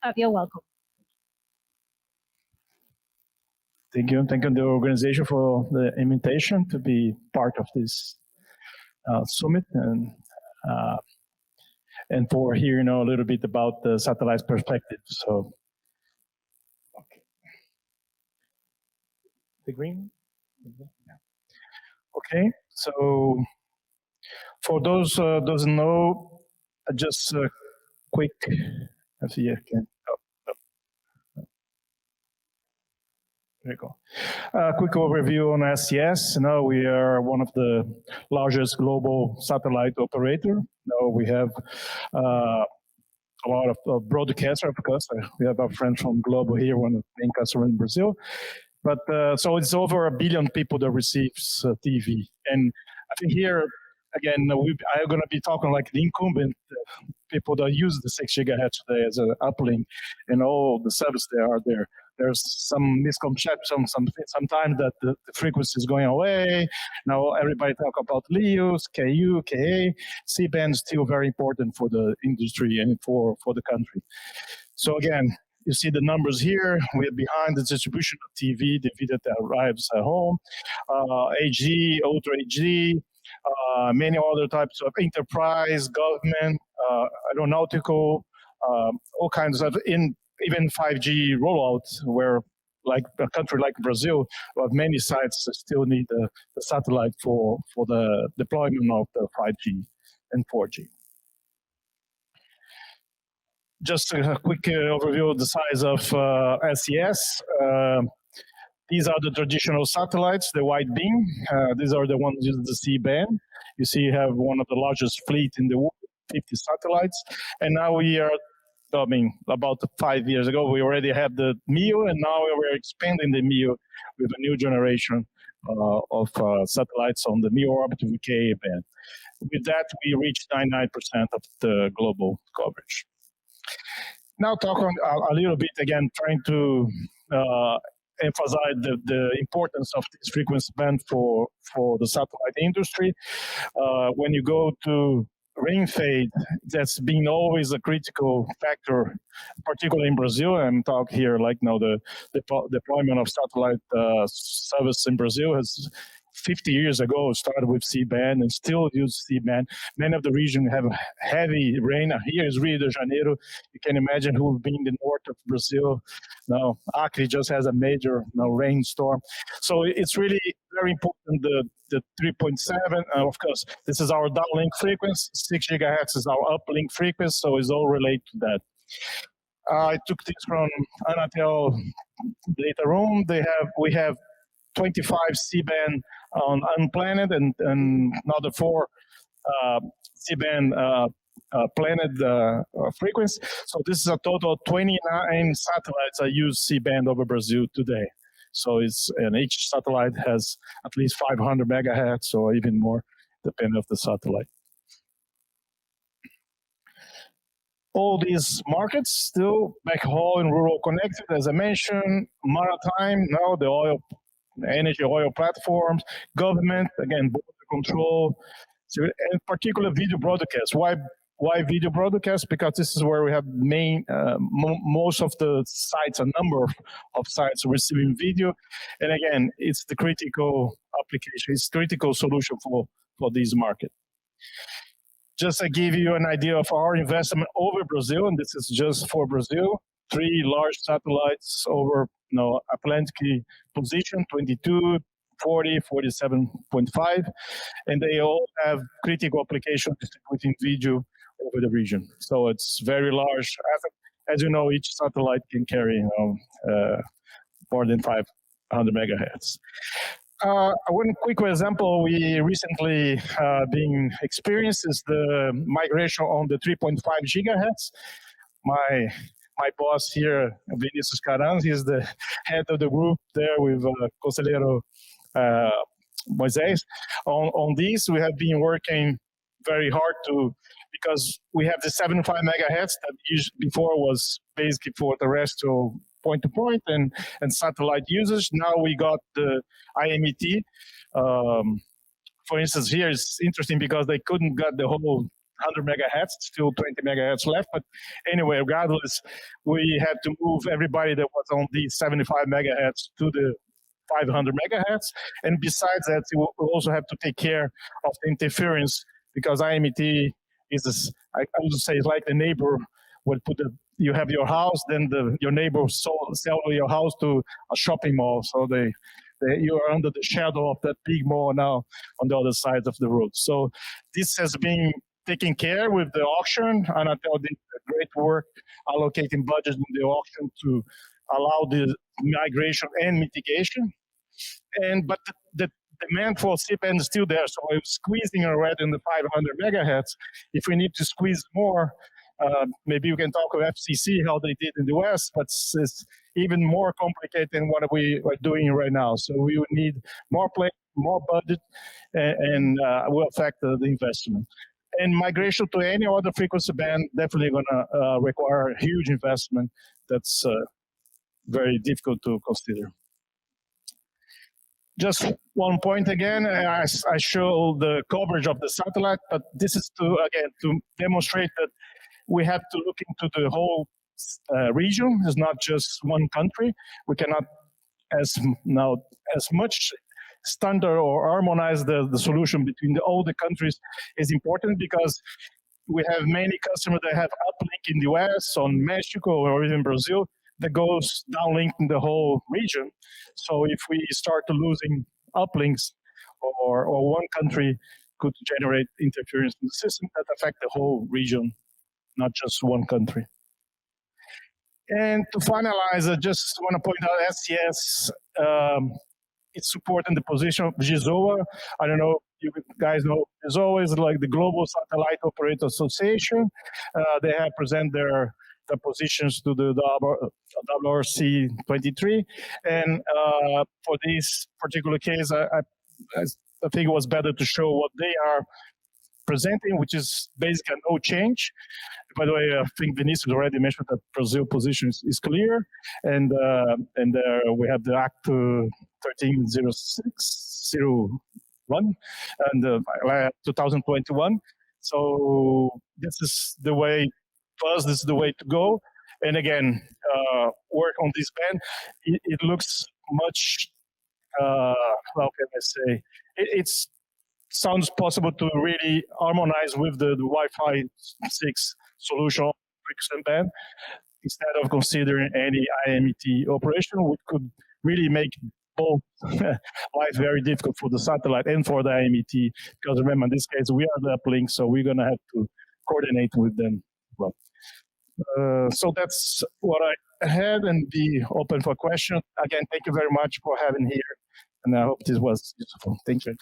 Fabio, welcome. Thank you. Thank you, the organization, for the invitation to be part of this summit and for hearing a little bit about the satellite perspective. So, okay. The green? Okay. So, for those doesn't know, just a quick. Let's see. There you go. Quick overview on SES. Now we are one of the largest global satellite operator. Now we have a lot of broadcasters, of course. We have our friend from Globo here, one of the main customers in Brazil. But so it's over 1 billion people that receives TV. And I think here, again, I'm going to be talking like the incumbent people that use the 6 gigahertz today as an uplink and all the service they are there. There's some misconception sometimes that the frequency is going away. Now everybody talk about LEOs, KU, KA. C-band is still very important for the industry and for the country. So again, you see the numbers here. We're behind the distribution of TV, the video that arrives at home, HD, Ultra HD, many other types of enterprise, government, aeronautical, all kinds of, even 5G rollout, where like a country like Brazil, with many sites still need the satellite for the deployment of the 5G and 4G. Just a quick overview of the size of SES. These are the traditional satellites, the wide beam. These are the ones using the C-band. You see you have one of the largest fleet in the world, 50 satellites. And now we are, about 5 years ago, we already had the MEO, and now we're expanding the MEO with a new generation of satellites on the MEO orbit with Ka band. With that, we reached 99% of the global coverage. Now talk a little bit again, trying to emphasize the importance of this frequency band for the satellite industry. When you go to rain fade, that's been always a critical factor, particularly in Brazil. I'm talking here like now the deployment of satellite service in Brazil has 50 years ago started with C-band and still use C-band. Many of the regions have heavy rain. Here is Rio de Janeiro. You can imagine who've been in the north of Brazil. Now, Acre just has a major rainstorm. So it's really very important, the 3.7. Of course, this is our downlink frequency. 6 gigahertz is our uplink frequency, so it's all related to that. I took this from Anatel data room. We have 25 C-band on unplanned and another 4 C-band planned frequency. So this is a total of 29 satellites that use C-band over Brazil today. So and each satellite has at least 500 megahertz or even more, depending on the satellite. All these markets still backhaul and rural connected, as I mentioned, maritime, now the energy oil platforms, government, again, border control, so, and particular video broadcast. Why video broadcast? Because this is where we have most of the sites, a number of sites receiving video. And again, it's the critical application, it's critical solution for this market. Just to give you an idea of our investment over Brazil, and this is just for Brazil, 3 large satellites over Atlantic position, 22, 40, 47.5, and they all have critical application distributing video over the region. So it's very large. As you know, each satellite can carry more than 500 megahertz. One quick example we recently been experienced is the migration on the 3.5 gigahertz. My boss here, Vinicius Caranz, he's the head of the group there with Conselheiro Moisés. On this, we have been working very hard because we have the 75 megahertz that before was basically for terrestrial point-to-point and satellite users. Now we got the IMET. For instance, here it's interesting because they couldn't get the whole 100 megahertz, still 20 megahertz left. But anyway, regardless, we had to move everybody that was on the 75 megahertz to the 500 megahertz. And besides that, you will also have to take care of the interference, because IMT is this, I would say, it's like the neighbor would put you have your house, then your neighbor sell your house to a shopping mall. So you are under the shadow of that big mall now on the other side of the road. So this has been taken care with the auction. Anatel did great work allocating budget in the auction to allow the migration and mitigation. But the demand for C-band is still there. So I'm squeezing already in the 500 megahertz. If we need to squeeze more, maybe you can talk with FCC how they did in the West, but it's even more complicated than what we are doing right now. So we would need more play, more budget, and will affect the investment. And migration to any other frequency band definitely going to require a huge investment. That's very difficult to consider. Just one point again, I show the coverage of the satellite, but this is to demonstrate that we have to look into the whole region. It's not just one country. We cannot as much standard or harmonize the solution between all the countries is important, because we have many customers that have uplink in the US, on Mexico, or even Brazil, that goes downlink in the whole region. So if we start losing uplinks, or one country could generate interference in the system that affect the whole region, not just one country. And to finalize, I just want to point out SCS, it's supporting the position of GSOA. I don't know if you guys know, GSOA is like the Global Satellite Operator Association. They have presented their positions to the WRC-23. And for this particular case, I think it was better to show what they are presenting, which is basically no change. By the way, I think Vinicius already mentioned that Brazil position is clear, and we have the Act 130601 and 2021. So this is the way. First, this is the way to go. And again, work on this band. It looks much. How can I say? It sounds possible to really harmonize with the Wi-Fi 6 solution frequency band, instead of considering any IMT operation, which could really make both life very difficult for the satellite and for the IMT. Because remember, in this case, we are the uplink, so we're going to have to coordinate with them. Well, so that's what I had, and be open for questions. Again, thank you very much for having here, and I hope this was useful. Thank you.